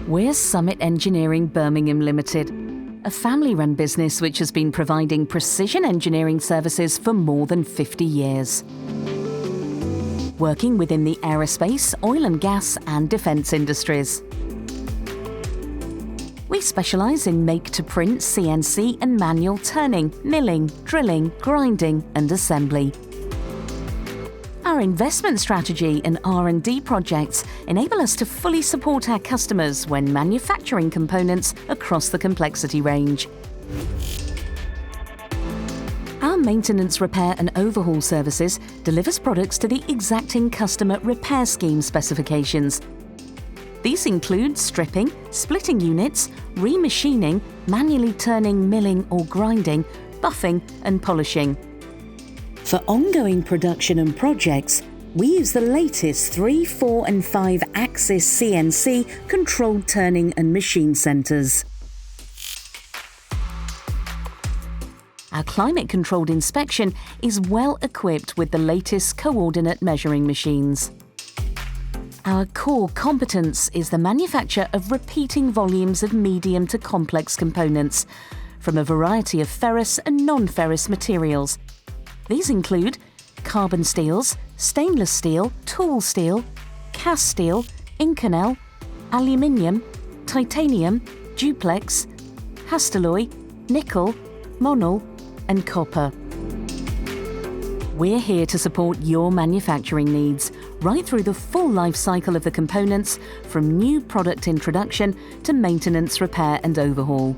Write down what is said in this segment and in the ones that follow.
We're Summit Engineering Birmingham Ltd, a family-run business which has been providing precision engineering services for more than 50 years. Working within the aerospace, oil and gas and defence industries. We specialise in make-to-print CNC and manual turning, milling, drilling, grinding and assembly. Our investment strategy and R&D projects enable us to fully support our customers when manufacturing components across the complexity range. Our maintenance, repair and overhaul services delivers products to the exacting customer repair scheme specifications. These include stripping, splitting units, remachining, manually turning, milling or grinding, buffing and polishing. For ongoing production and projects, we use the latest 3, 4 and 5 axis CNC controlled turning and machine centres. Our climate-controlled inspection is well equipped with the latest coordinate measuring machines. Our core competence is the manufacture of repeating volumes of medium to complex components from a variety of ferrous and non-ferrous materials. These include carbon steels, stainless steel, tool steel, cast steel, Inconel, aluminium, titanium, duplex, Hastelloy, nickel, monel and copper. We're here to support your manufacturing needs right through the full life cycle of the components, from new product introduction to maintenance, repair and overhaul.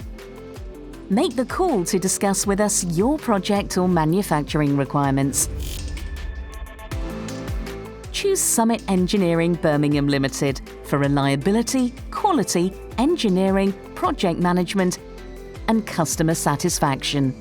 Make the call to discuss with us your project or manufacturing requirements. Choose Summit Engineering Birmingham Ltd for reliability, quality, engineering, project management and customer satisfaction.